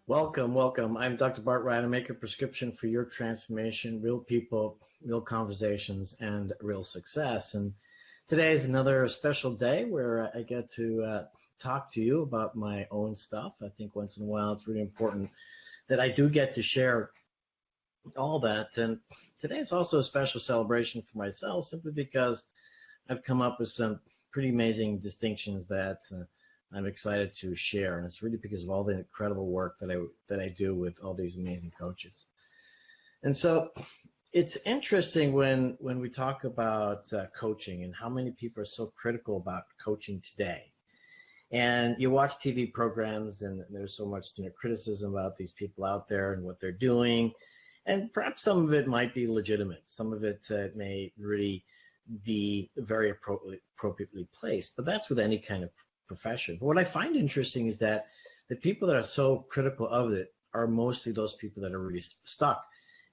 Welcome, welcome. I'm Dr. Bart Rademaker, prescription for your transformation, real people, real conversations, and real success. And today is another special day where I get to talk to you about my own stuff. I think once in a while it's really important that I do get to share all that. And today is also a special celebration for myself simply because I've come up with some pretty amazing distinctions that I'm excited to share, and it's really because of all the incredible work that I do with all these amazing coaches. And so it's interesting when we talk about coaching and how many people are so critical about coaching today. And you watch TV programs, and there's so much criticism about these people out there and what they're doing, and perhaps some of it might be legitimate. Some of it may really be very appropriately placed, but that's with any kind of profession. But what I find interesting is that the people that are so critical of it are mostly those people that are really stuck,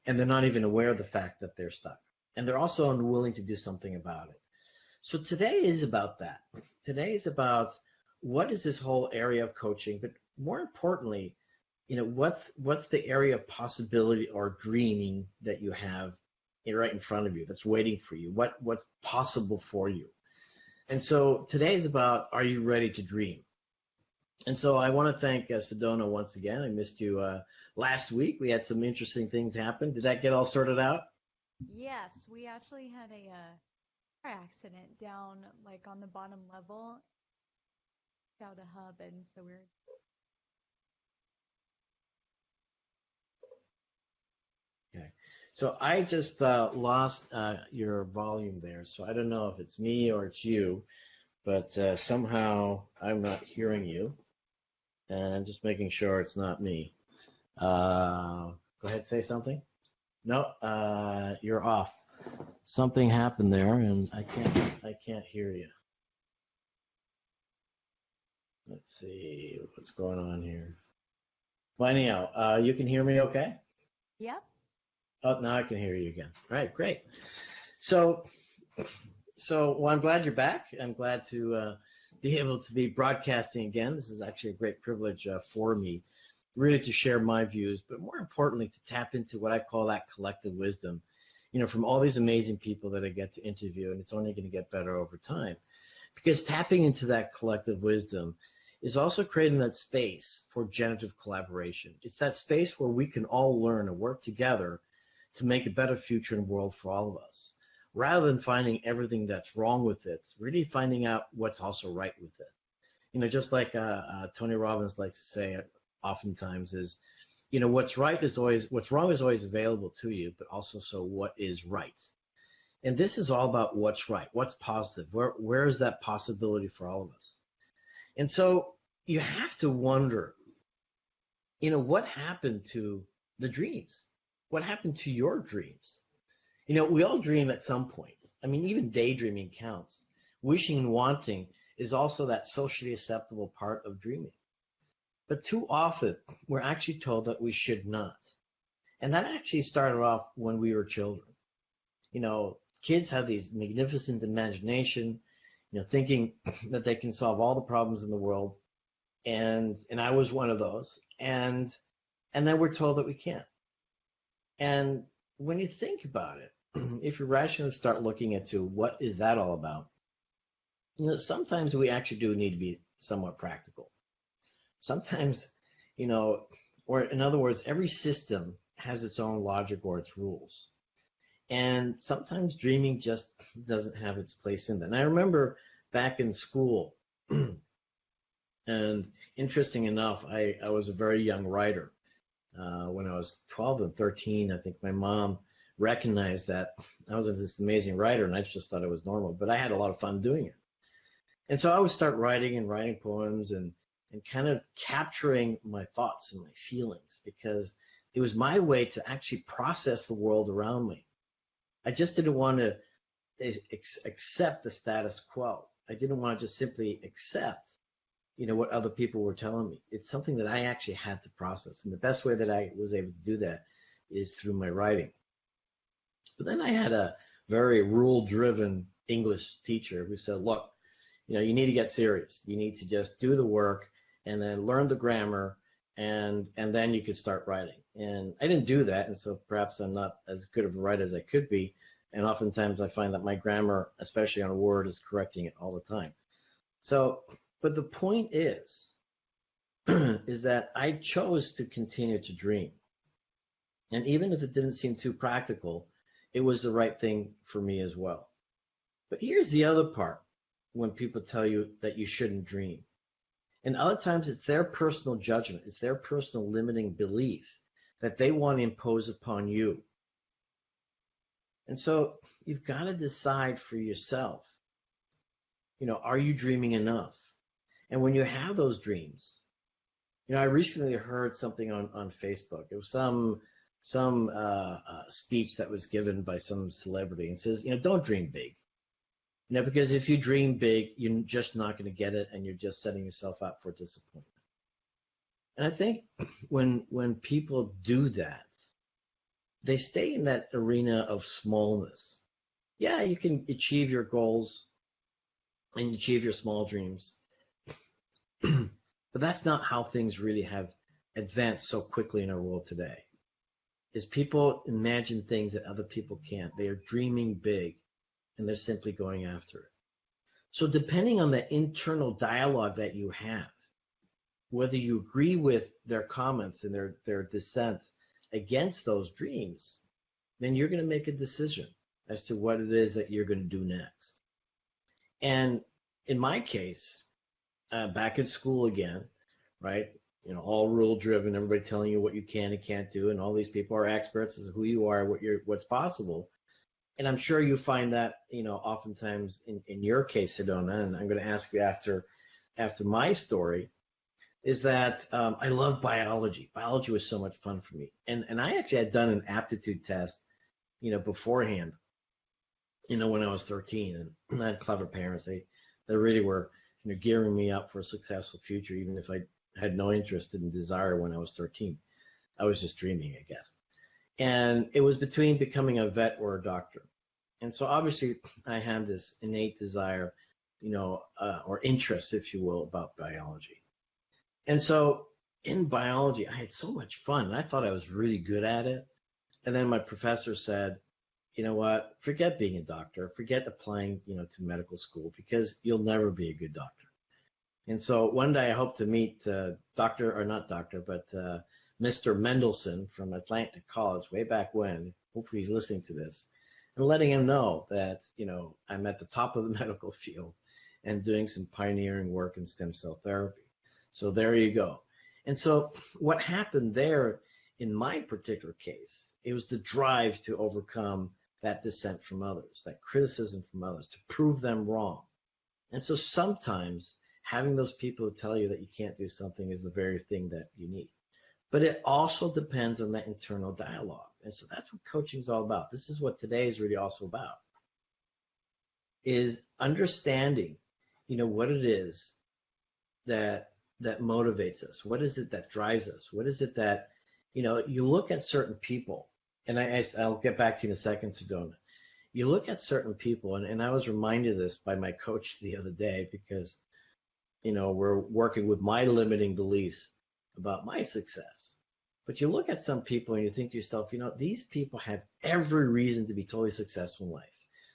and they're not even aware of the fact that they're stuck. And they're also unwilling to do something about it. So today is about that. Today is about what is this whole area of coaching, but more importantly, what's the area of possibility or dreaming that you have right in front of you that's waiting for you? What's possible for you? And so today is about, are you ready to dream? And so I want to thank Sedona once again. I missed you last week. We had some interesting things happen. Did that get all sorted out? Yes, we actually had a car accident down like on the bottom level out a hub, and so we're Okay. So I just lost your volume there. So I don't know if it's me or it's you, but somehow I'm not hearing you. And I'm just making sure it's not me. Go ahead, say something. No, you're off. Something happened there, and I can't hear you. Let's see what's going on here. Well, anyhow, you can hear me okay? Yep. Oh, now I can hear you again. All right, great. So well, I'm glad you're back. I'm glad to be able to be broadcasting again. This is actually a great privilege for me, really to share my views, but more importantly, to tap into what I call that collective wisdom, from all these amazing people that I get to interview, and it's only going to get better over time. Because tapping into that collective wisdom is also creating that space for generative collaboration. It's that space where we can all learn and work together to make a better future and world for all of us. Rather than finding everything that's wrong with it, really finding out what's also right with it. Just like Tony Robbins likes to say oftentimes is, what's wrong is always available to you, but also so what is right. And this is all about what's right, what's positive, where is that possibility for all of us. And so you have to wonder, what happened to the dreams? What happened to your dreams? We all dream at some point. I mean, even daydreaming counts. Wishing and wanting is also that socially acceptable part of dreaming. But too often, we're actually told that we should not. And that actually started off when we were children. Kids have these magnificent imagination, thinking that they can solve all the problems in the world. And I was one of those. And then we're told that we can't. And when you think about it, if you rationally start looking into what is that all about, sometimes we actually do need to be somewhat practical. Sometimes, or in other words, every system has its own logic or its rules. And sometimes dreaming just doesn't have its place in that. And I remember back in school, and interesting enough, I was a very young writer. When I was 12 and 13, I think my mom recognized that I was this amazing writer, and I just thought it was normal. But I had a lot of fun doing it. And so I would start writing poems and kind of capturing my thoughts and my feelings, because it was my way to actually process the world around me. I just didn't want to accept the status quo. I didn't want to just simply accept what other people were telling me. It's something that I actually had to process. And the best way that I was able to do that is through my writing. But then I had a very rule-driven English teacher who said, look, you need to get serious. You need to just do the work and then learn the grammar and then you could start writing. And I didn't do that, and so perhaps I'm not as good of a writer as I could be. And oftentimes I find that my grammar, especially on a word, is correcting it all the time. So, but the point is, is that I chose to continue to dream. And even if it didn't seem too practical, it was the right thing for me as well. But here's the other part when people tell you that you shouldn't dream. And other times it's their personal judgment, it's their personal limiting belief that they want to impose upon you. And so you've got to decide for yourself, are you dreaming enough? And when you have those dreams, I recently heard something on Facebook. It was some speech that was given by some celebrity, and says, don't dream big. Because if you dream big, you're just not going to get it, and you're just setting yourself up for disappointment. And I think when people do that, they stay in that arena of smallness. Yeah, you can achieve your goals and achieve your small dreams, but that's not how things really have advanced so quickly in our world today. Is people imagine things that other people can't. They are dreaming big, and they're simply going after it. So depending on the internal dialogue that you have, whether you agree with their comments and their dissent against those dreams, then you're going to make a decision as to what it is that you're going to do next. And in my case, back in school again, right? All rule driven, everybody telling you what you can and can't do, and all these people are experts as who you are, what's possible. And I'm sure you find that, oftentimes in your case, Sedona, and I'm going to ask you after my story, is that I love biology. Biology was so much fun for me. And I actually had done an aptitude test, beforehand, when I was 13. And I had clever parents. They really were, gearing me up for a successful future, even if I had no interest and desire when I was 13. I was just dreaming, I guess. And it was between becoming a vet or a doctor. And so obviously I had this innate desire, or interest, if you will, about biology. And so in biology, I had so much fun, and I thought I was really good at it. And then my professor said, you know what, forget being a doctor, forget applying, to medical school, because you'll never be a good doctor. And so one day I hope to meet Mr. Mendelson from Atlantic College way back when. Hopefully he's listening to this, and letting him know that, I'm at the top of the medical field and doing some pioneering work in stem cell therapy. So there you go. And so what happened there in my particular case, it was the drive to overcome that dissent from others, that criticism from others, to prove them wrong. And so sometimes having those people who tell you that you can't do something is the very thing that you need. But it also depends on that internal dialogue. And so that's what coaching is all about. This is what today is really also about, is understanding, what it is that motivates us. What is it that drives us? What is it that, you look at certain people, and I'll get back to you in a second, Sedona. You look at certain people, and I was reminded of this by my coach the other day, because, we're working with my limiting beliefs about my success. But you look at some people and you think to yourself, these people have every reason to be totally successful in life.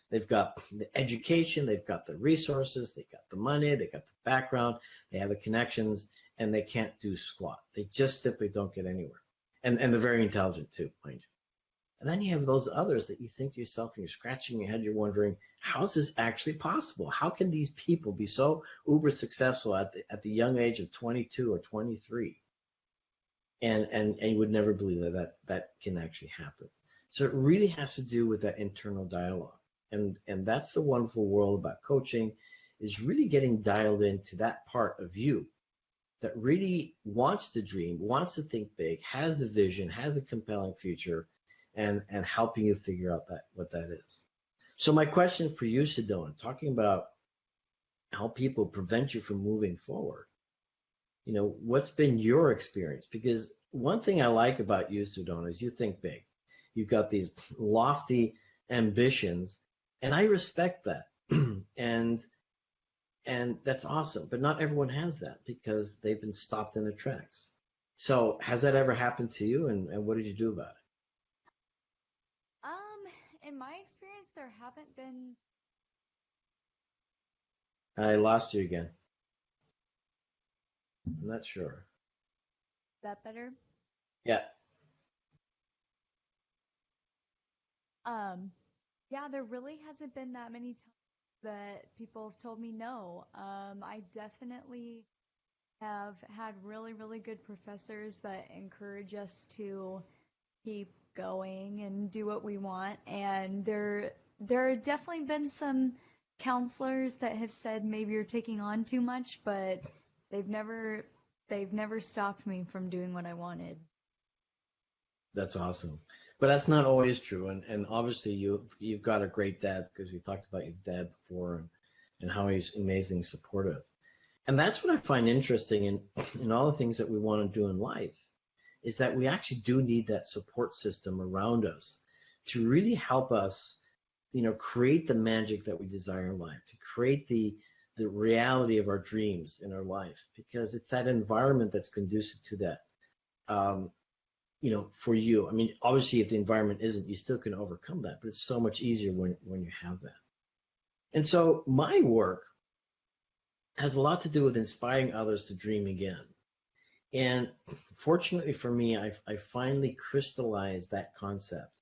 They've got the education, they've got the resources, they've got the money, they've got the background, they have the connections, and they can't do squat. They just simply don't get anywhere. And they're very intelligent too, mind you. And then you have those others that you think to yourself, and you're scratching your head, you're wondering, how is this actually possible? How can these people be so uber successful at the young age of 22 or 23? And you would never believe that can actually happen. So it really has to do with that internal dialogue. And that's the wonderful world about coaching, is really getting dialed into that part of you that really wants to dream, wants to think big, has the vision, has a compelling future, and helping you figure out what that is. So my question for you, Sedona, talking about how people prevent you from moving forward, what's been your experience? Because one thing I like about you, Sedona, is you think big. You've got these lofty ambitions, and I respect that. and that's awesome. But not everyone has that, because they've been stopped in their tracks. So has that ever happened to you, and what did you do about In my experience, there haven't been. it? I lost you again. I'm not sure. That better? Yeah. Um, yeah, there really hasn't been that many times that people have told me no. I definitely have had really, really good professors that encourage us to keep going and do what we want. And there have definitely been some counselors that have said maybe you're taking on too much, but they've never they've never stopped me from doing what I wanted. That's awesome. But that's not always true. And obviously you've got a great dad because we talked about your dad before and how he's amazingly supportive. And that's what I find interesting in all the things that we want to do in life is that we actually do need that support system around us to really help us, create the magic that we desire in life, to create the reality of our dreams in our life, because it's that environment that's conducive to that. Um, for you. I mean, obviously, if the environment isn't, you still can overcome that, but it's so much easier when you have that. And so my work has a lot to do with inspiring others to dream again. And fortunately for me, I finally crystallized that concept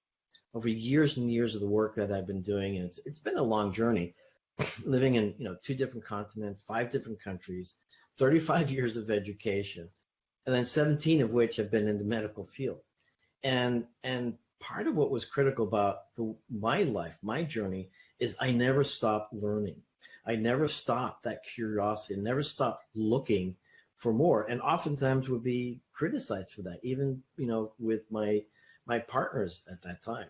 over years and years of the work that I've been doing. And it's been a long journey, living in, two different continents, 5 different countries, 35 years of education, and then 17 of which have been in the medical field. And part of what was critical about my life, my journey, is I never stopped learning. I never stopped that curiosity, never stopped looking for more, and oftentimes would be criticized for that, even with my partners at that time.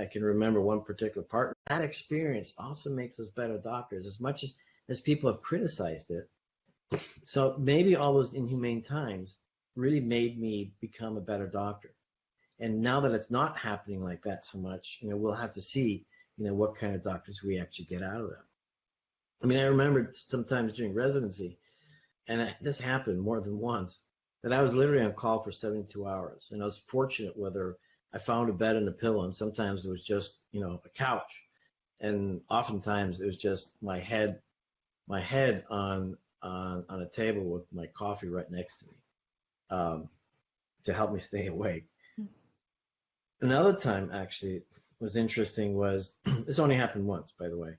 I can remember one particular partner. That experience also makes us better doctors, as much as people have criticized it. So maybe all those inhumane times really made me become a better doctor. And now that it's not happening like that so much, we'll have to see, what kind of doctors we actually get out of them. I mean, I remember sometimes during residency, and this happened more than once, that I was literally on call for 72 hours. And I was fortunate whether I found a bed and a pillow, and sometimes it was just, a couch. And oftentimes it was just my head on a table with my coffee right next to me, to help me stay awake. Another time actually was interesting was this only happened once, by the way,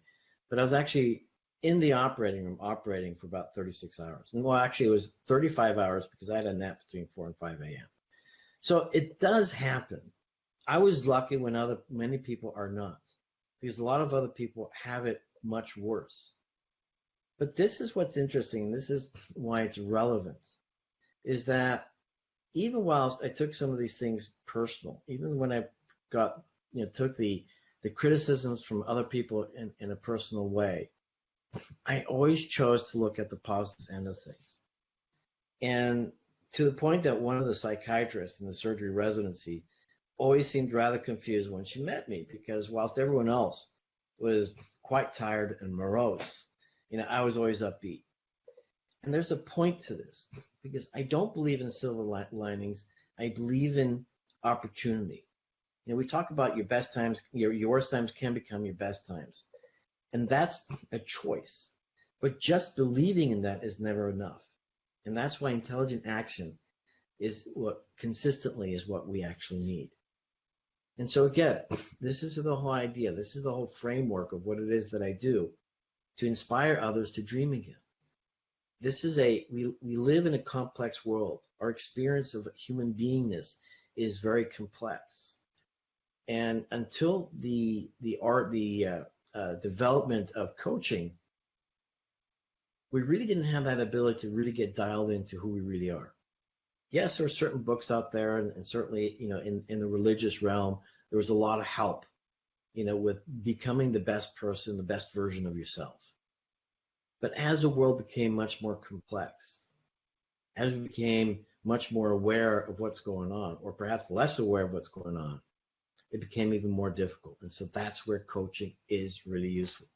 but I was actually in the operating room operating for about 36 hours. And well, actually it was 35 hours because I had a nap between 4 and 5 a.m. So it does happen. I was lucky when many people are not, because a lot of other people have it much worse. But this is what's interesting. This is why it's relevant, is that even whilst I took some of these things personal, even when I took the criticisms from other people in a personal way, I always chose to look at the positive end of things. And to the point that one of the psychiatrists in the surgery residency always seemed rather confused when she met me, because whilst everyone else was quite tired and morose, I was always upbeat. And there's a point to this, because I don't believe in silver linings. I believe in opportunity. We talk about your best times, your worst times can become your best times. And that's a choice. But just believing in that is never enough. And that's why intelligent action is what consistently is what we actually need. And so again, this is the whole idea. This is the whole framework of what it is that I do to inspire others to dream again. This is we live in a complex world. Our experience of human beingness is very complex. And until the development of coaching, we really didn't have that ability to really get dialed into who we really are. Yes, there are certain books out there, and certainly, in the religious realm, there was a lot of help, with becoming the best person, the best version of yourself. But as the world became much more complex, as we became much more aware of what's going on, or perhaps less aware of what's going on, it became even more difficult. And so that's where coaching is really useful.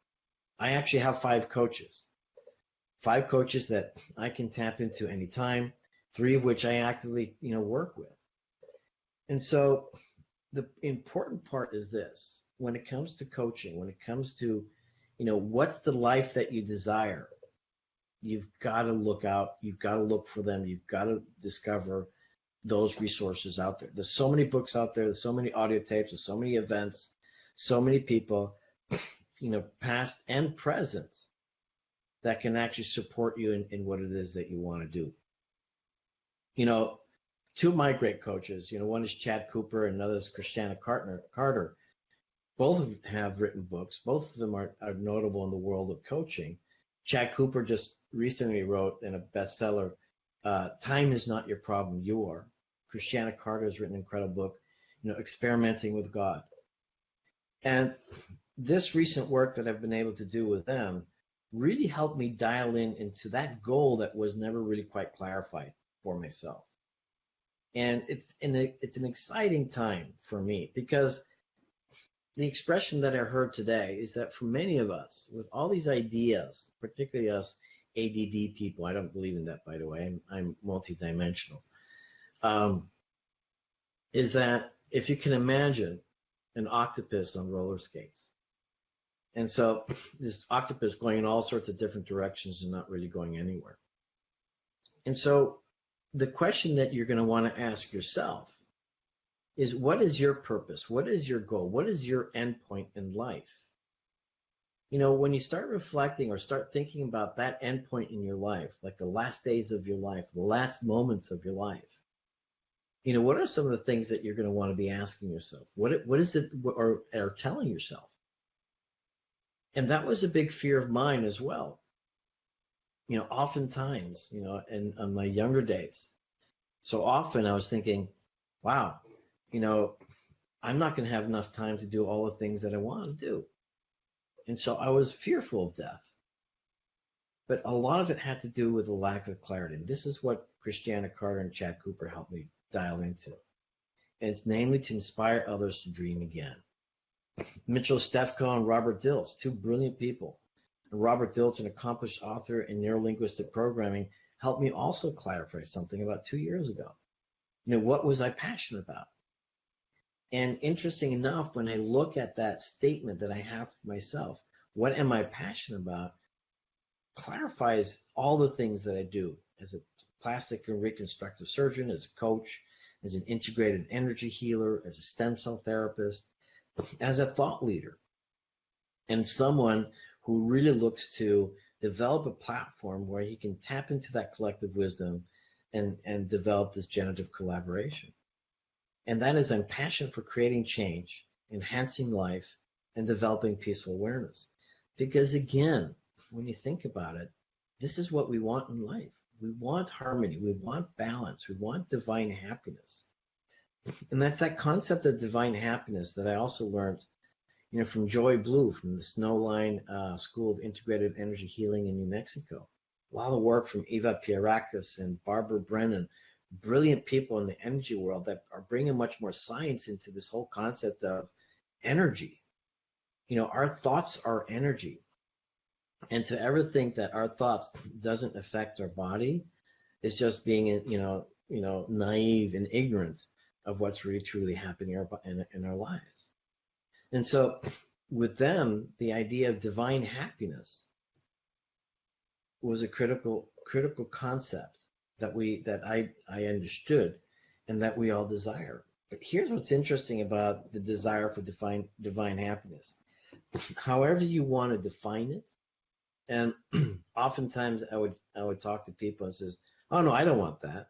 I actually have 5 coaches that I can tap into anytime. 3 of which I actively, work with. And so the important part is this: when it comes to coaching, when it comes to, what's the life that you desire, you've got to look out, you've got to look for them, you've got to discover those resources out there. There's so many books out there, there's so many audio tapes, there's so many events, so many people, past and present, that can actually support you in what it is that you want to do. Two of my great coaches, one is Chad Cooper and another is Christiana Carter. Both have written books. Both of them are notable in the world of coaching. Chad Cooper just recently wrote in a bestseller, Time is Not Your Problem, You Are. Christiana Carter has written an incredible book, Experimenting with God. And this recent work that I've been able to do with them really helped me dial into that goal that was never really quite clarified for myself. And it's an exciting time for me, because the expression that I heard today is that for many of us, with all these ideas, particularly us ADD people, I don't believe in that, by the way, I'm multidimensional, is that if you can imagine an octopus on roller skates, and so this octopus going in all sorts of different directions and not really going anywhere. And so the question that you're going to want to ask yourself is, what is your purpose? What is your goal? What is your endpoint in life? When you start reflecting or start thinking about that endpoint in your life, like the last days of your life, the last moments of your life, what are some of the things that you're going to want to be asking yourself? What is it, or telling yourself? And that was a big fear of mine as well. Oftentimes, in my younger days, so often I was thinking, wow, I'm not going to have enough time to do all the things that I want to do. And so I was fearful of death. But a lot of it had to do with a lack of clarity. And this is what Christiana Carter and Chad Cooper helped me dial into. And it's namely to inspire others to dream again. Mitchell Stefko and Robert Dilts, two brilliant people. And Robert Dilts, an accomplished author in neurolinguistic programming, helped me also clarify something about 2 years ago. What was I passionate about? And interesting enough, when I look at that statement that I have for myself, what am I passionate about, clarifies all the things that I do as a plastic and reconstructive surgeon, as a coach, as an integrated energy healer, as a stem cell therapist, as a thought leader, and someone who really looks to develop a platform where he can tap into that collective wisdom and develop this generative collaboration. And that is, I'm passionate for creating change, enhancing life, and developing peaceful awareness. Because again, when you think about it, this is what we want in life. We want harmony, we want balance, we want divine happiness. And that's that concept of divine happiness that I also learned, from Joy Blue, from the Snowline School of Integrated Energy Healing in New Mexico. A lot of work from Eva Pierrakis and Barbara Brennan, brilliant people in the energy world that are bringing much more science into this whole concept of energy. Our thoughts are energy. And to ever think that our thoughts doesn't affect our body is just being, naive and ignorant of what's really truly happening in our lives. And so with them, the idea of divine happiness was a critical concept that I understood and that we all desire. But here's what's interesting about the desire for divine happiness. However you want to define it, and oftentimes I would talk to people and says, oh no, I don't want that.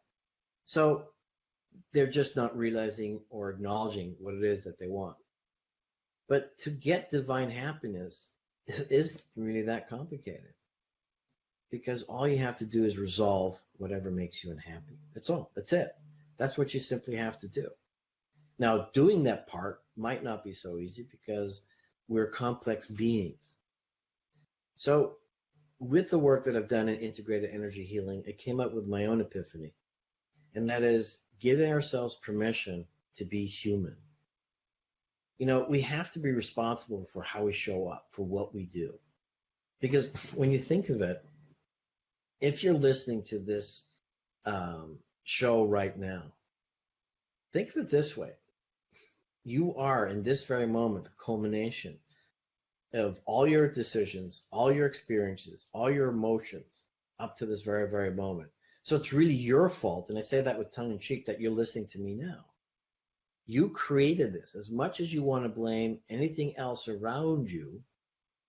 So they're just not realizing or acknowledging what it is that they want. But to get divine happiness isn't really that complicated, because all you have to do is resolve whatever makes you unhappy. That's all. That's it. That's what you simply have to do. Now, doing that part might not be so easy because we're complex beings. So with the work that I've done in integrated energy healing, I came up with my own epiphany, and that is giving ourselves permission to be human. We have to be responsible for how we show up, for what we do. Because when you think of it, if you're listening to this show right now. Think of it this way. You are, in this very moment, the culmination of all your decisions, all your experiences, all your emotions up to this very, very moment. So it's really your fault, and I say that with tongue in cheek, that you're listening to me now. You created this. As much as you want to blame anything else around you,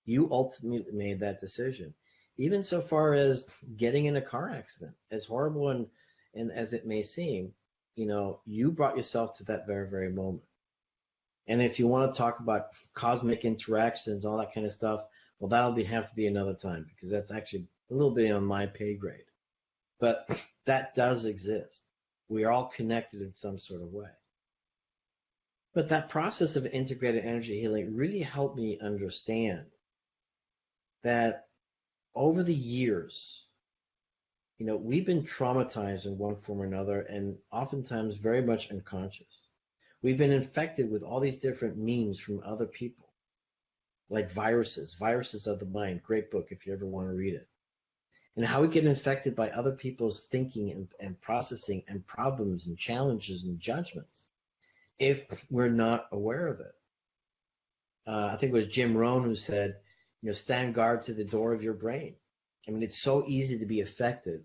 you ultimately made that decision. Even so far as getting in a car accident, as horrible and as it may seem, you brought yourself to that very, very moment. And if you want to talk about cosmic interactions, all that kind of stuff, well, have to be another time, because that's actually a little bit on my pay grade. But that does exist. We are all connected in some sort of way. But that process of integrated energy healing really helped me understand that over the years, we've been traumatized in one form or another, and oftentimes very much unconscious. We've been infected with all these different memes from other people, like Viruses of the Mind. Great book if you ever want to read it. And how we get infected by other people's thinking and processing and problems and challenges and judgments if we're not aware of it. I think it was Jim Rohn who said, stand guard to the door of your brain. I mean, it's so easy to be affected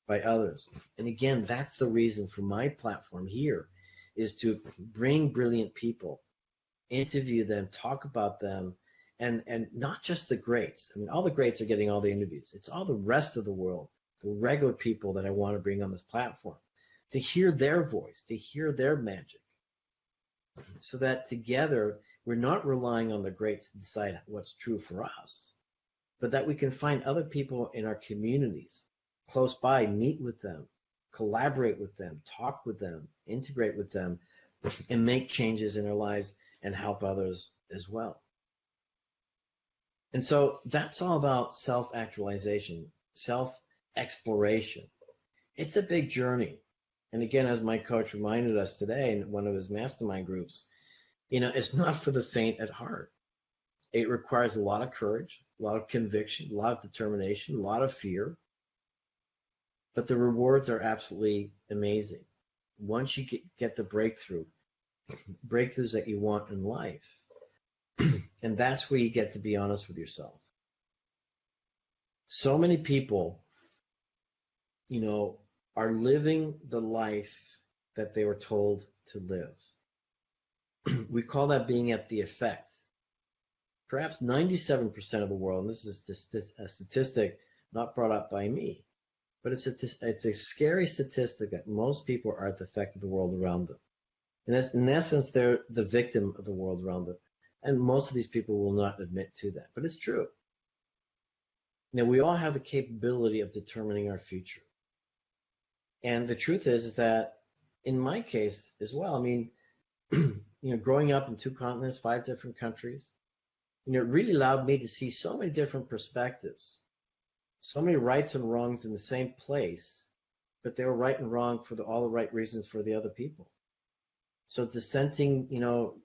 by others. And again, that's the reason for my platform here, is to bring brilliant people, interview them, talk about them, and not just the greats. I mean, all the greats are getting all the interviews. It's all the rest of the world, the regular people that I want to bring on this platform, to hear their voice, to hear their magic, so that together we're not relying on the greats to decide what's true for us, but that we can find other people in our communities close by, meet with them, collaborate with them, talk with them, integrate with them, and make changes in our lives and help others as well. And so that's all about self-actualization, self-exploration. It's a big journey. And again, as my coach reminded us today in one of his mastermind groups, it's not for the faint at heart. It requires a lot of courage, a lot of conviction, a lot of determination, a lot of fear. But the rewards are absolutely amazing. Once you get the breakthroughs that you want in life, and that's where you get to be honest with yourself. So many people, are living the life that they were told to live. We call that being at the effect. Perhaps 97% of the world, and this is a statistic not brought up by me, but it's a scary statistic that most people are at the effect of the world around them. And in essence, they're the victim of the world around them. And most of these people will not admit to that, but it's true. We all have the capability of determining our future. And the truth is that in my case as well, I mean, growing up in 2 continents, 5 different countries, it really allowed me to see so many different perspectives, so many rights and wrongs in the same place, but they were right and wrong for all the right reasons for the other people. So dissenting,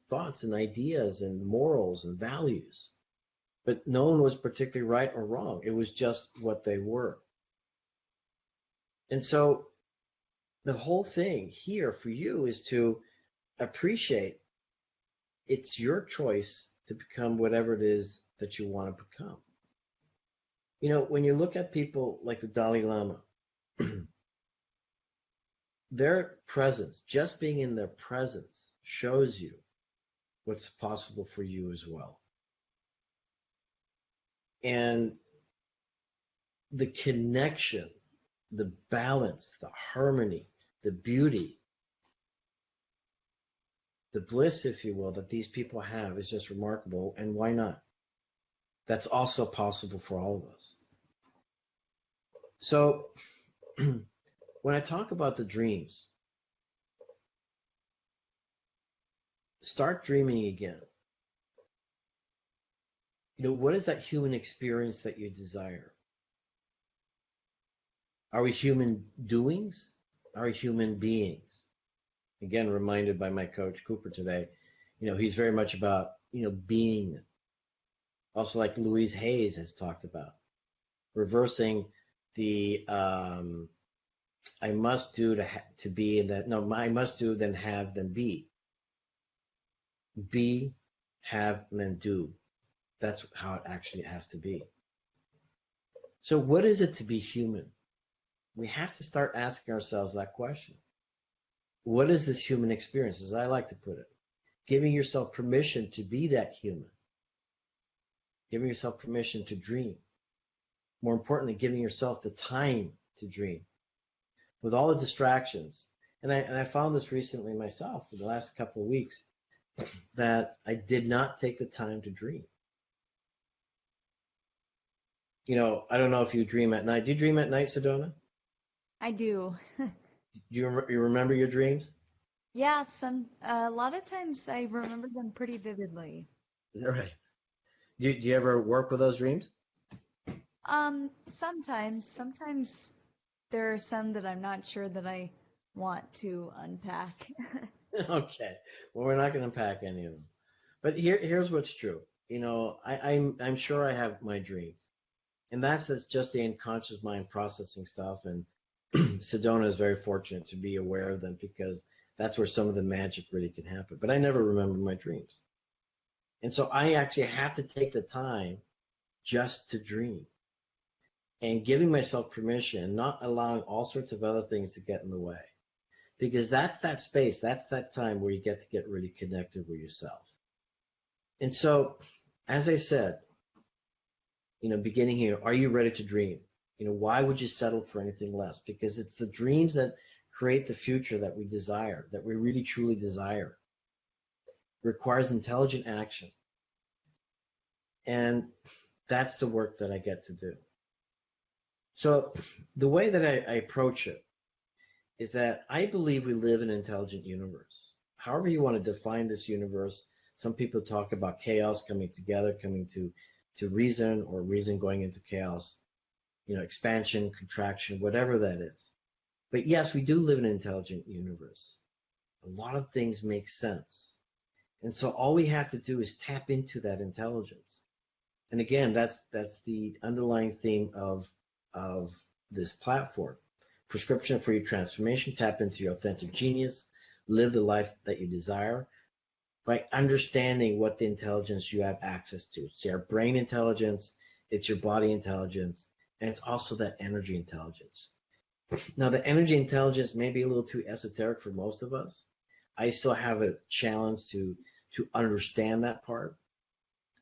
thoughts and ideas and morals and values, but no one was particularly right or wrong. It was just what they were. And so the whole thing here for you is to appreciate it's your choice to become whatever it is that you want to become. When you look at people like the Dalai Lama, their presence, just being in their presence, shows you what's possible for you as well. And the connection, the balance, the harmony, the beauty, the bliss, if you will, that these people have is just remarkable. And why not? That's also possible for all of us. So when I talk about the dreams, start dreaming again. What is that human experience that you desire? Are we human doings? Are we human beings? Again, reminded by my coach Cooper today, he's very much about, being. Also, like Louise Hayes has talked about, reversing the I must do to be, and that no, I must do, then have, then be. Be, have, and then do. That's how it actually has to be. So what is it to be human? We have to start asking ourselves that question. What is this human experience, as I like to put it? Giving yourself permission to be that human. Giving yourself permission to dream. More importantly, giving yourself the time to dream. With all the distractions, and I found this recently myself in the last couple of weeks, that I did not take the time to dream. I don't know if you dream at night. Do you dream at night, Sedona? I do. Do you remember your dreams? Yeah, a lot of times I remember them pretty vividly. Is that right? Do you ever work with those dreams? Sometimes there are some that I'm not sure that I want to unpack. Okay. Well, we're not going to unpack any of them. But here's what's true. I'm sure I have my dreams, and that's just the unconscious mind processing stuff. And Sedona is very fortunate to be aware of them because that's where some of the magic really can happen. But I never remember my dreams, and so I actually have to take the time just to dream and giving myself permission, not allowing all sorts of other things to get in the way. Because that's that space, that's that time where you get really connected with yourself. And so, as I said, beginning here, are you ready to dream? Why would you settle for anything less? Because it's the dreams that create the future that we desire, that we really truly desire. It requires intelligent action. And that's the work that I get to do. So the way that I approach it is that I believe we live in an intelligent universe. However you want to define this universe, some people talk about chaos coming together, coming to reason, or reason going into chaos, expansion, contraction, whatever that is. But yes, we do live in an intelligent universe. A lot of things make sense. And so all we have to do is tap into that intelligence. And again, that's the underlying theme of this platform. Prescription for your transformation, tap into your authentic genius, live the life that you desire by understanding what the intelligence you have access to. It's your brain intelligence, it's your body intelligence, and it's also that energy intelligence. Now, the energy intelligence may be a little too esoteric for most of us. I still have a challenge to understand that part,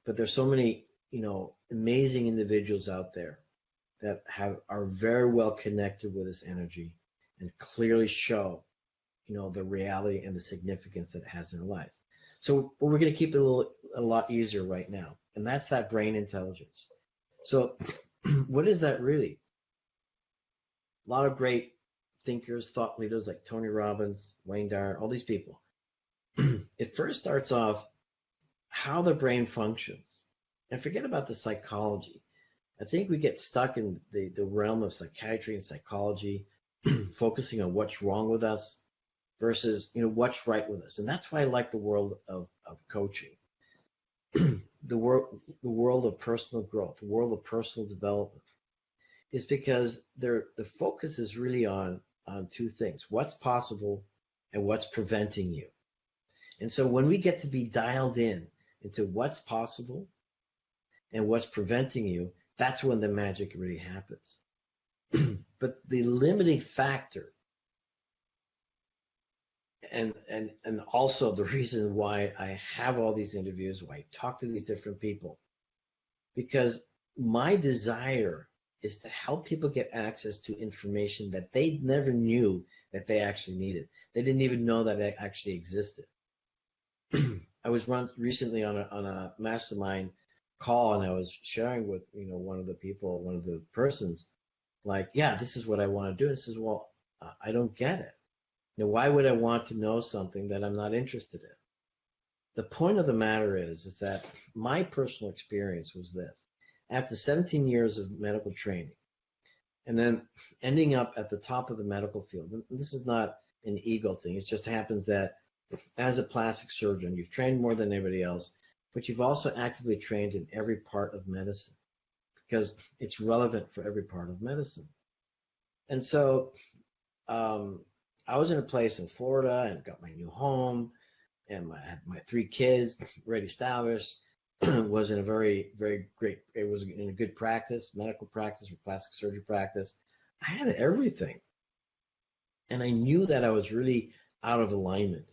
but there's so many, amazing individuals out there that are very well connected with this energy and clearly show, the reality and the significance that it has in their lives. So we're going to keep it a lot easier right now, and that's that brain intelligence. So what is that really? A lot of great thinkers, thought leaders like Tony Robbins, Wayne Dyer, all these people. It first starts off how the brain functions. And forget about the psychology. I think we get stuck in the realm of psychiatry and psychology, focusing on what's wrong with us versus, what's right with us. And that's why I like the world of coaching, the world of personal growth, the world of personal development, is because the focus is really on two things: what's possible and what's preventing you. And so when we get to be dialed in into what's possible and what's preventing you, that's when the magic really happens. But the limiting factor, and also the reason why I have all these interviews, why I talk to these different people, because my desire is to help people get access to information that they never knew that they actually needed. They didn't even know that it actually existed. I was recently on a mastermind call, and I was sharing with one of the persons, like, yeah, this is what I want to do. And says, well, I don't get it. Why would I want to know something that I'm not interested in? The point of the matter is that my personal experience was this: after 17 years of medical training, and then ending up at the top of the medical field, and this is not an ego thing. It just happens that as a plastic surgeon, you've trained more than anybody else, but you've also actively trained in every part of medicine because it's relevant for every part of medicine. And so I was in a place in Florida and got my new home, and I had my 3 kids already established. Was in a very, very great. It was in a good practice, medical practice or plastic surgery practice. I had everything, and I knew that I was really out of alignment.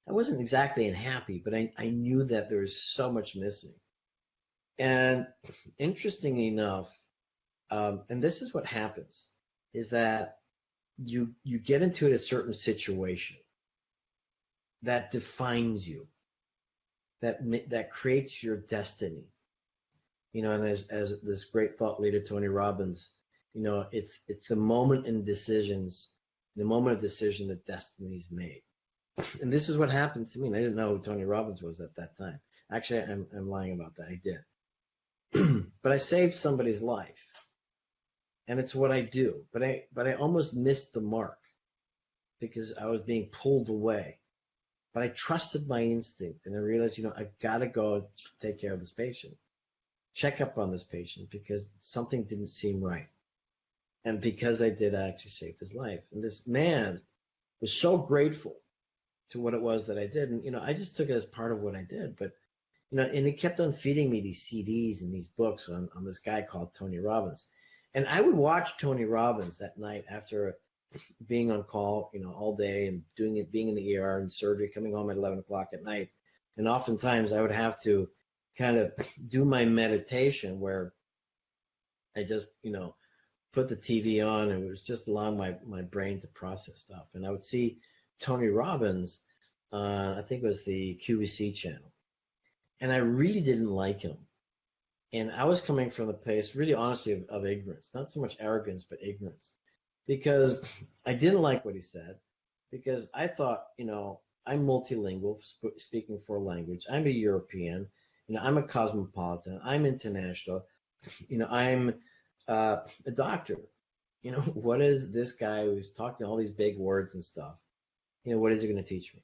I wasn't exactly unhappy, but I knew that there was so much missing. And interestingly enough, and this is what happens, is that you get into a certain situation that defines you, that creates your destiny. And as this great thought leader Tony Robbins, it's the moment in decisions, the moment of decision that destiny is made. And this is what happened to me. And I didn't know who Tony Robbins was at that time. Actually, I'm lying about that. I did. But I saved somebody's life. And it's what I do. But I almost missed the mark because I was being pulled away. But I trusted my instinct, and I realized, I've got to go take care of this patient, check up on this patient, because something didn't seem right. And because I did, I actually saved his life. And this man was so grateful to what it was that I did. And, I just took it as part of what I did. But, and he kept on feeding me these CDs and these books on this guy called Tony Robbins. And I would watch Tony Robbins that night after being on call, all day and being in the ER and surgery, coming home at 11 o'clock at night. And oftentimes I would have to kind of do my meditation where I just, put the TV on, and it was just allowing my brain to process stuff. And I would see Tony Robbins, I think it was the QVC channel. And I really didn't like him. And I was coming from the place, really honestly, of ignorance, not so much arrogance, but ignorance. Because I didn't like what he said, because I thought, I'm multilingual, speaking 4 languages. I'm a European, I'm a cosmopolitan, I'm international, I'm a doctor. What is this guy who's talking all these big words and stuff? What is he going to teach me?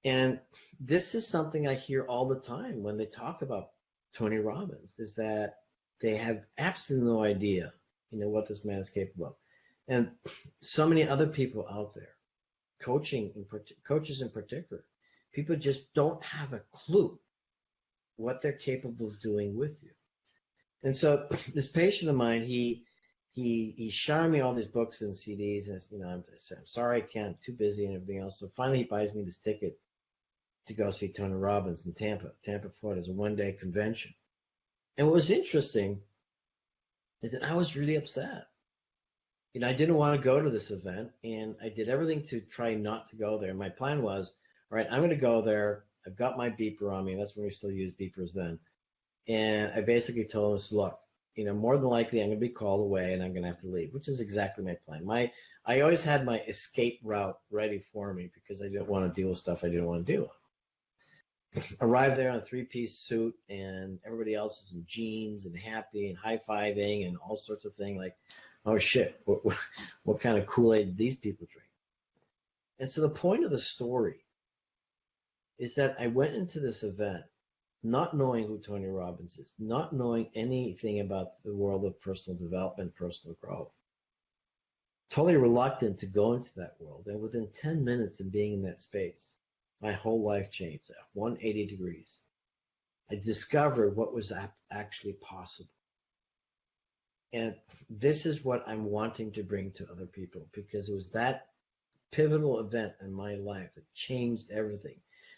And this is something I hear all the time when they talk about Tony Robbins, is that they have absolutely no idea what this man is capable of. And so many other people out there, coaches in particular, people just don't have a clue what they're capable of doing with you. And so this patient of mine, he's showing me all these books and CDs, and I'm sorry, I can't, too busy and everything else. So finally he buys me this ticket to go see Tony Robbins in Tampa, Florida. It's a 1-day convention. And what was interesting is that I was really upset. I didn't want to go to this event, and I did everything to try not to go there. My plan was, all right, I'm going to go there. I've got my beeper on me. That's when we still used beepers then. And I basically told him, look, more than likely I'm going to be called away and I'm going to have to leave, which is exactly my plan. I always had my escape route ready for me because I didn't want to deal with stuff I didn't want to deal with. Arrived there in a 3-piece suit, and everybody else is in jeans and happy and high-fiving and all sorts of things, like, oh shit, what kind of Kool-Aid did these people drink? And so the point of the story is that I went into this event not knowing who Tony Robbins is, not knowing anything about the world of personal development, personal growth. Totally reluctant to go into that world. And within 10 minutes of being in that space, my whole life changed 180 degrees. I discovered what was actually possible. And this is what I'm wanting to bring to other people, because it was that pivotal event in my life that changed everything,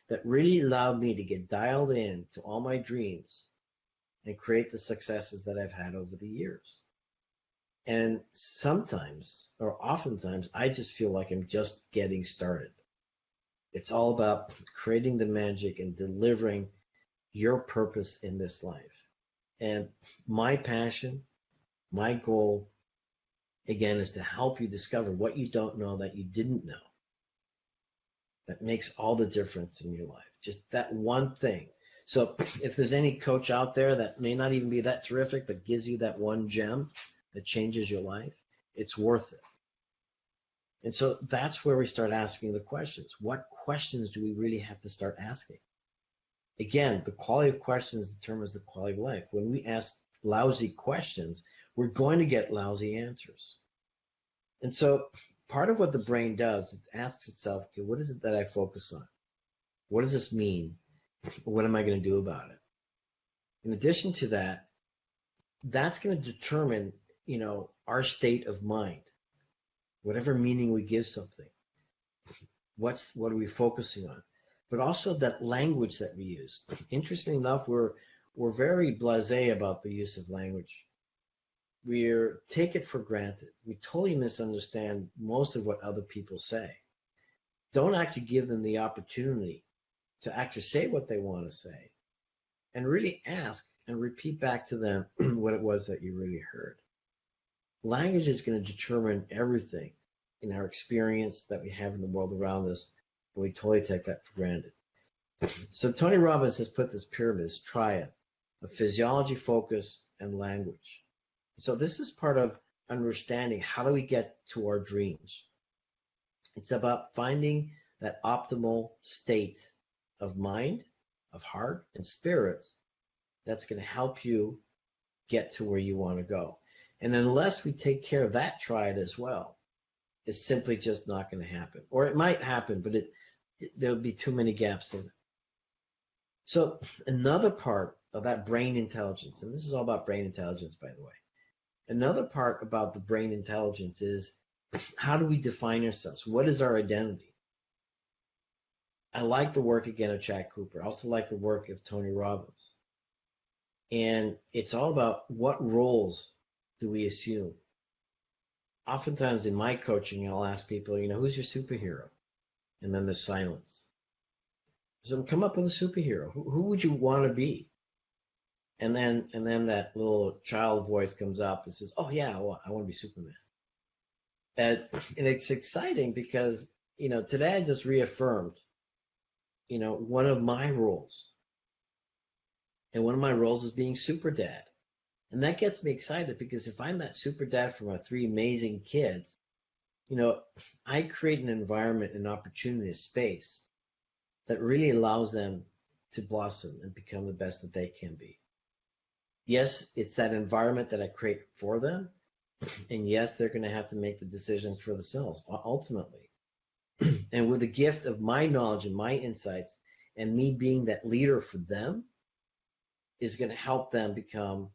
that really allowed me to get dialed in to all my dreams and create the successes that I've had over the years. And sometimes, or oftentimes, I just feel like I'm just getting started. It's all about creating the magic and delivering your purpose in this life. And my passion, my goal, again, is to help you discover what you don't know that you didn't know. That makes all the difference in your life. Just that one thing. So if there's any coach out there that may not even be that terrific, but gives you that one gem that changes your life, it's worth it. And so that's where we start asking the questions. What questions do we really have to start asking? Again, the quality of questions determines the quality of life. When we ask lousy questions, we're going to get lousy answers. And so part of what the brain does, it asks itself, okay, what is it that I focus on? What does this mean? What am I going to do about it? In addition to that, that's going to determine, our state of mind, whatever meaning we give something. What are we focusing on? But also that language that we use. Interestingly enough, we're very blasé about the use of language. We take it for granted. We totally misunderstand most of what other people say. Don't actually give them the opportunity to actually say what they want to say, and really ask and repeat back to them what it was that you really heard. Language is going to determine everything in our experience that we have in the world around us, and we totally take that for granted. So Tony Robbins has put this pyramid, this triad of physiology, focus, and language. So this is part of understanding how do we get to our dreams. It's about finding that optimal state of mind, of heart, and spirit that's going to help you get to where you want to go. And unless we take care of that triad as well, it's simply just not going to happen. Or it might happen, but there'll be too many gaps in it. So another part of that brain intelligence, and this is all about brain intelligence, by the way. Another part about the brain intelligence is how do we define ourselves? What is our identity? I like the work again of Chad Cooper. I also like the work of Tony Robbins. And it's all about what roles do we assume? Oftentimes in my coaching, I'll ask people, who's your superhero? And then there's silence. So come up with a superhero. Who would you want to be? And then that little child voice comes up and says, oh yeah, well, I want to be Superman. And it's exciting because, today I just reaffirmed, one of my roles. And one of my roles is being super dad. And that gets me excited because if I'm that super dad for my 3 amazing kids, I create an environment, an opportunity, a space that really allows them to blossom and become the best that they can be. Yes, it's that environment that I create for them. And yes, they're going to have to make the decisions for themselves, ultimately. And with the gift of my knowledge and my insights and me being that leader for them is going to help them become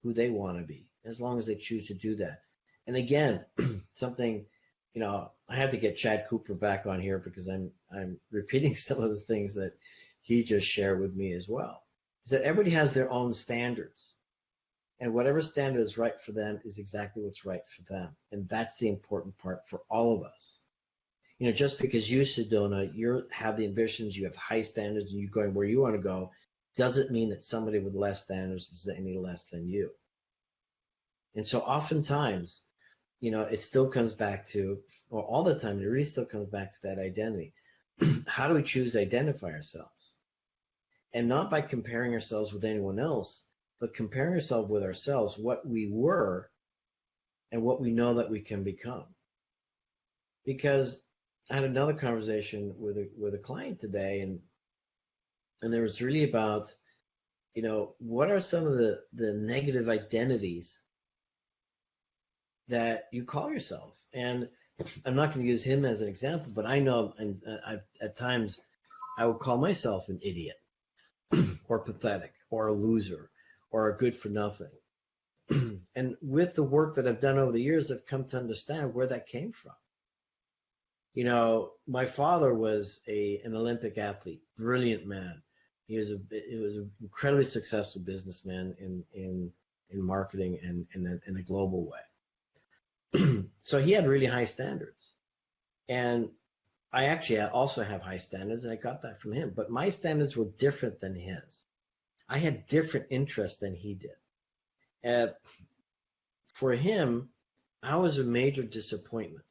who they want to be, as long as they choose to do that. And again, something, I have to get Chad Cooper back on here because I'm repeating some of the things that he just shared with me as well. Is that everybody has their own standards. And whatever standard is right for them is exactly what's right for them. And that's the important part for all of us. Just because you, Sedona, you have the ambitions, you have high standards, and you're going where you want to go, doesn't mean that somebody with less standards is any less than you. And so oftentimes, it still comes back to, or all the time, it really still comes back to that identity. How do we choose to identify ourselves? And not by comparing ourselves with anyone else, but comparing ourselves with ourselves, what we were and what we know that we can become. Because I had another conversation with a client today, and there was really about, what are some of the negative identities that you call yourself? And I'm not going to use him as an example, but I know, and at times I would call myself an idiot or pathetic or a loser or a good for nothing. And with the work that I've done over the years, I've come to understand where that came from. My father was an Olympic athlete, brilliant man. He was an incredibly successful businessman in marketing and in a global way. So he had really high standards. And I actually also have high standards, and I got that from him. But my standards were different than his. I had different interests than he did. And for him, I was a major disappointment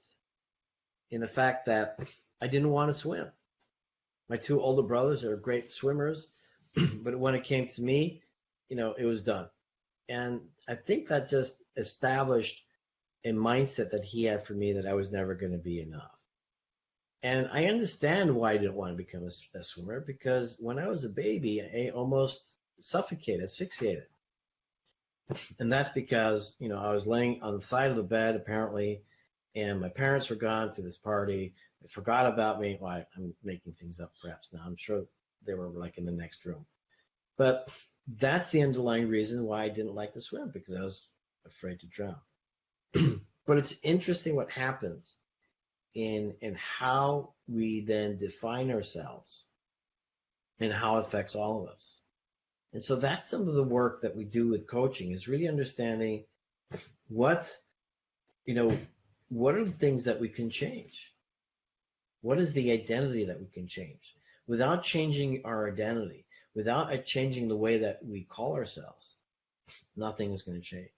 in the fact that I didn't want to swim. My 2 older brothers are great swimmers, but when it came to me, it was done. And I think that just established a mindset that he had for me that I was never going to be enough. And I understand why I didn't want to become a swimmer, because when I was a baby, I almost suffocated, asphyxiated. And that's because, I was laying on the side of the bed, apparently, and my parents were gone to this party. They forgot about me. Well, I'm making things up perhaps now. I'm sure they were like in the next room. But that's the underlying reason why I didn't like to swim, because I was afraid to drown. But it's interesting what happens in how we then define ourselves and how it affects all of us. And so that's some of the work that we do with coaching, is really understanding what, what are the things that we can change? What is the identity that we can change? Without changing our identity, without changing the way that we call ourselves, nothing is going to change.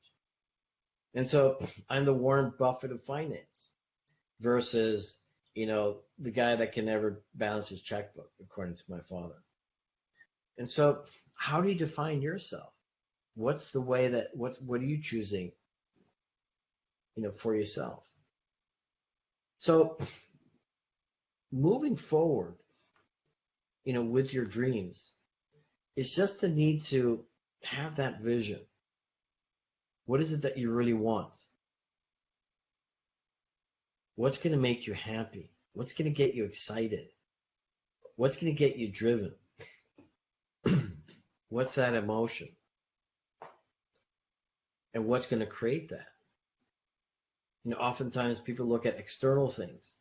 And so I'm the Warren Buffett of finance versus, the guy that can never balance his checkbook, according to my father. And so how do you define yourself? What's the way that, what are you choosing, for yourself? So moving forward, with your dreams, it's just the need to have that vision. What is it that you really want? What's going to make you happy? What's going to get you excited? What's going to get you driven? What's that emotion? And what's going to create that? Oftentimes people look at external things,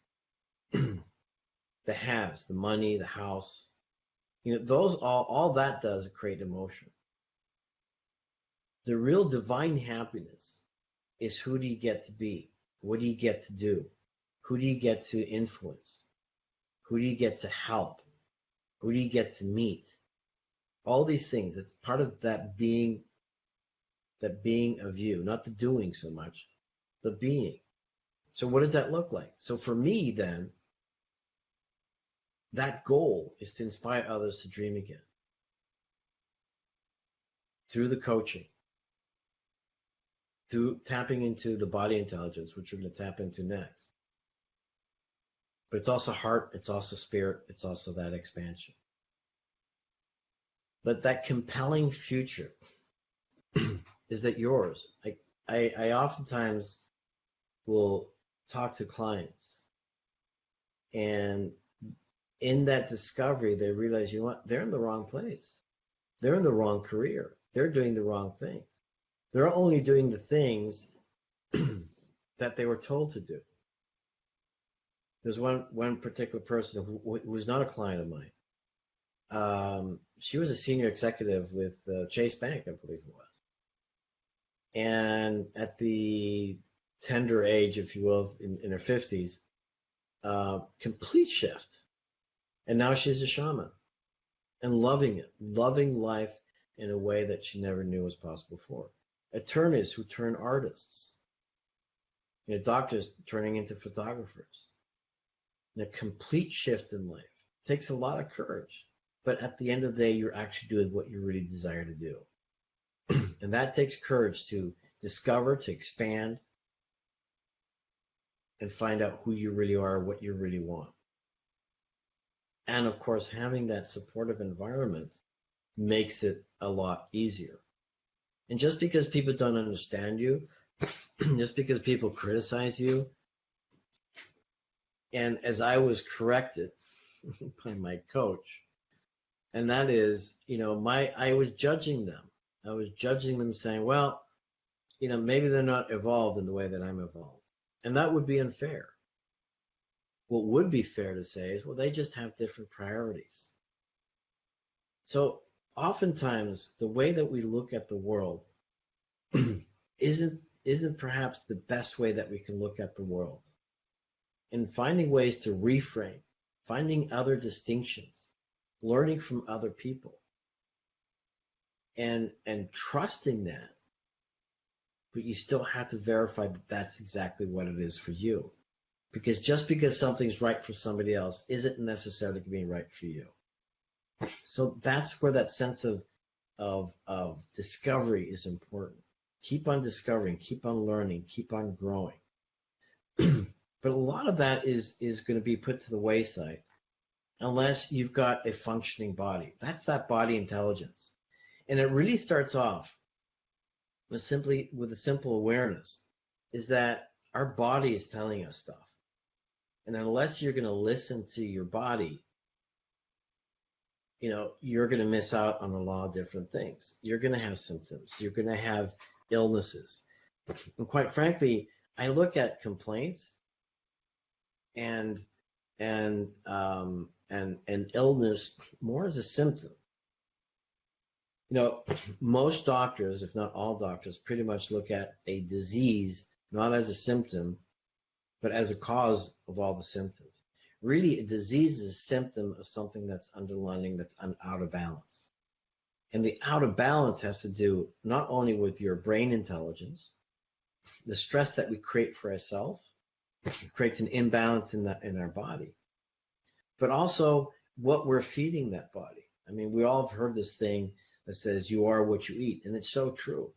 the haves, the money, the house. Those all that does is create emotion. The real divine happiness is, who do you get to be? What do you get to do? Who do you get to influence? Who do you get to help? Who do you get to meet? All these things, it's part of that being of you, not the doing so much, the being. So what does that look like? So for me then, that goal is to inspire others to dream again. Through the coaching, through tapping into the body intelligence, which we're going to tap into next. But it's also heart, it's also spirit, it's also that expansion. But that compelling future, is that yours? I oftentimes will talk to clients, and in that discovery, they realize, they're in the wrong place. They're in the wrong career. They're doing the wrong things. They're only doing the things that they were told to do. There's one particular person who was not a client of mine. She was a senior executive with Chase Bank, I believe it was. And at the tender age, if you will, in her 50s, complete shift. And now she's a shaman and loving it, loving life in a way that she never knew was possible before. Attorneys who turn artists, doctors turning into photographers. And a complete shift in life. It takes a lot of courage, but at the end of the day, you're actually doing what you really desire to do. And that takes courage to discover, to expand, and find out who you really are, what you really want. And of course, having that supportive environment makes it a lot easier. And just because people don't understand you, just because people criticize you, and as I was corrected by my coach, and that is, I was judging them. I was judging them, saying, well, maybe they're not evolved in the way that I'm evolved. And that would be unfair. What would be fair to say is, well, they just have different priorities. So oftentimes, the way that we look at the world isn't perhaps the best way that we can look at the world. And finding ways to reframe, finding other distinctions, learning from other people, and trusting that. But you still have to verify that that's exactly what it is for you. Because just because something's right for somebody else isn't necessarily being right for you. So that's where that sense of discovery is important. Keep on discovering, keep on learning, keep on growing. But a lot of that is going to be put to the wayside unless you've got a functioning body. That's that body intelligence. And it really starts off with a simple awareness, is that our body is telling us stuff. And unless you're going to listen to your body, you're going to miss out on a lot of different things. You're going to have symptoms. You're going to have illnesses. And quite frankly, I look at complaints and illness more as a symptom. Most doctors, if not all doctors, pretty much look at a disease not as a symptom, but as a cause of all the symptoms. Really, a disease is a symptom of something that's underlying, that's out of balance. And the out of balance has to do not only with your brain intelligence, the stress that we create for ourselves creates an imbalance in our body, but also what we're feeding that body. I mean, we all have heard this thing that says you are what you eat, and it's so true.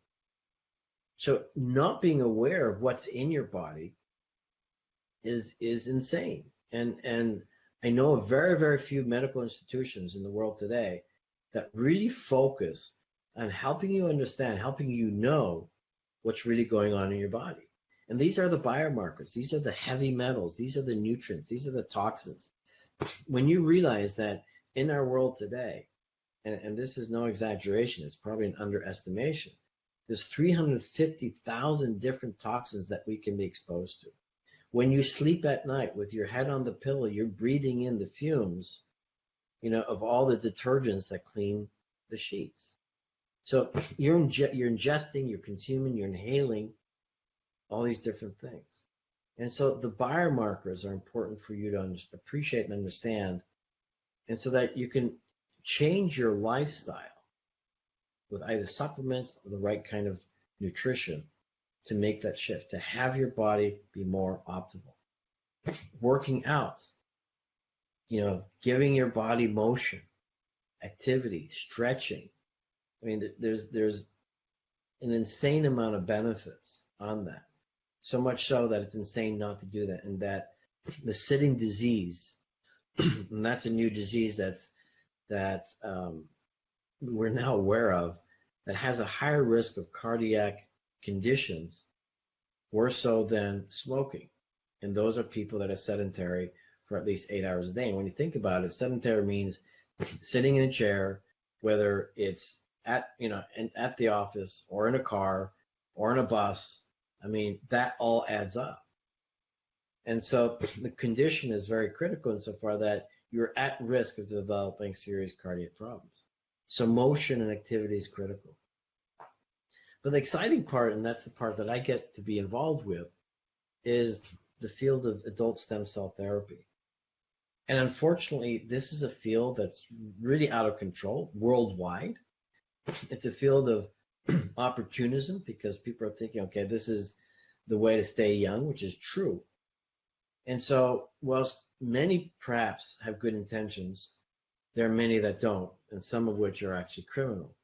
So not being aware of what's in your body is insane. And I know of very, very few medical institutions in the world today that really focus on helping you understand, helping you know what's really going on in your body. And these are the biomarkers. These are the heavy metals. These are the nutrients. These are the toxins. When you realize that in our world today, and this is no exaggeration, it's probably an underestimation, there's 350,000 different toxins that we can be exposed to. When you sleep at night with your head on the pillow, you're breathing in the fumes, of all the detergents that clean the sheets. So you're ingesting, you're consuming, you're inhaling all these different things. And so the biomarkers are important for you to appreciate and understand, and so that you can change your lifestyle with either supplements or the right kind of nutrition to make that shift, to have your body be more optimal. Working out, giving your body motion, activity, stretching. I mean, there's an insane amount of benefits on that. So much so that it's insane not to do that. And that the sitting disease, and that's a new disease that we're now aware of, that has a higher risk of cardiac conditions, worse so than smoking. And those are people that are sedentary for at least 8 hours a day. And when you think about it, sedentary means sitting in a chair, whether it's at the office or in a car or in a bus. I mean, that all adds up. And so the condition is very critical insofar that you're at risk of developing serious cardiac problems. So motion and activity is critical. But the exciting part, and that's the part that I get to be involved with, is the field of adult stem cell therapy. And unfortunately, this is a field that's really out of control worldwide. It's a field of opportunism because people are thinking, okay, this is the way to stay young, which is true. And so, whilst many perhaps have good intentions, there are many that don't, and some of which are actually criminal.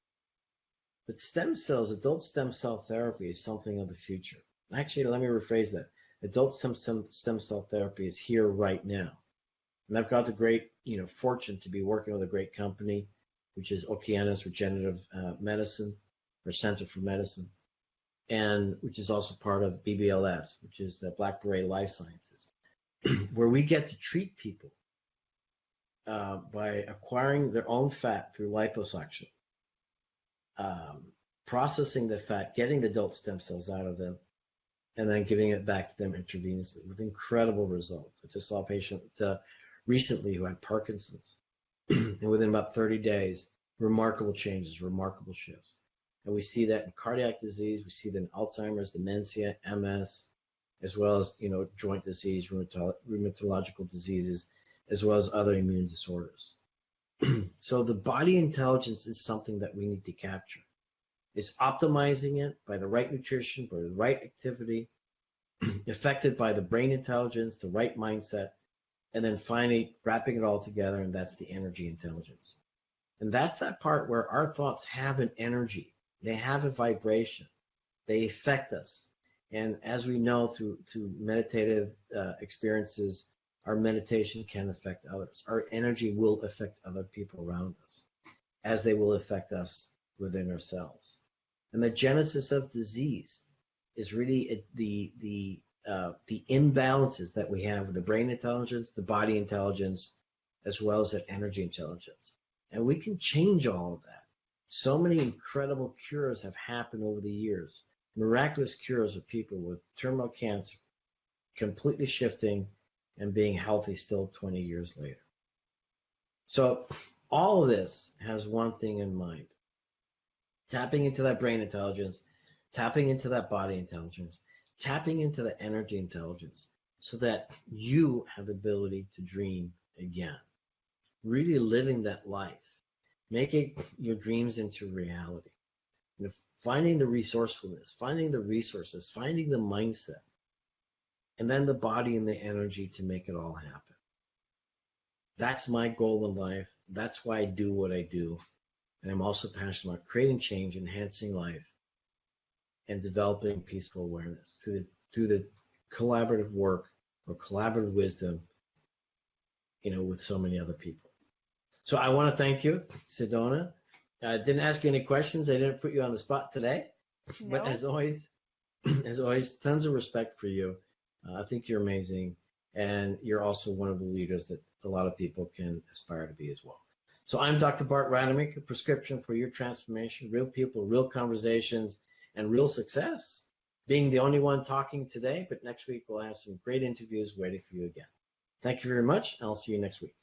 But stem cells, adult stem cell therapy is something of the future. Actually, let me rephrase that. Adult stem cell therapy is here right now. And I've got the great, fortune to be working with a great company, which is Okeanis Regenerative Medicine, or Center for Medicine, and which is also part of BBLS, which is the Black Beret Life Sciences, where we get to treat people by acquiring their own fat through liposuction, processing the fat, getting the adult stem cells out of them, and then giving it back to them intravenously with incredible results. I just saw a patient recently who had Parkinson's, and within about 30 days, remarkable changes, remarkable shifts. And we see that in cardiac disease, we see that in Alzheimer's, dementia, MS, as well as joint disease, rheumatological diseases, as well as other immune disorders. So the body intelligence is something that we need to capture. It's optimizing it by the right nutrition, by the right activity, affected by the brain intelligence, the right mindset, and then finally wrapping it all together, and that's the energy intelligence. And that's that part where our thoughts have an energy. They have a vibration. They affect us. And as we know through meditative experiences, our meditation can affect others. Our energy will affect other people around us, as they will affect us within ourselves. And the genesis of disease is really the the imbalances that we have with the brain intelligence, the body intelligence, as well as that energy intelligence. And we can change all of that. So many incredible cures have happened over the years. Miraculous cures of people with terminal cancer, completely shifting and being healthy still 20 years later. So all of this has one thing in mind. Tapping into that brain intelligence, tapping into that body intelligence, tapping into the energy intelligence so that you have the ability to dream again. Really living that life, making your dreams into reality. You know, finding the resourcefulness, finding the resources, finding the mindset, and then the body and the energy to make it all happen. That's my goal in life. That's why I do what I do. And I'm also passionate about creating change, enhancing life, and developing peaceful awareness through the collaborative work or collaborative wisdom, with so many other people. So I want to thank you, Sedona. I didn't ask you any questions. I didn't put you on the spot today. No. But as always, tons of respect for you. I think you're amazing. And you're also one of the leaders that a lot of people can aspire to be as well. So I'm Dr. Bart Rademaker, prescription for your transformation, real people, real conversations, and real success. Being the only one talking today, but next week we'll have some great interviews waiting for you again. Thank you very much, and I'll see you next week.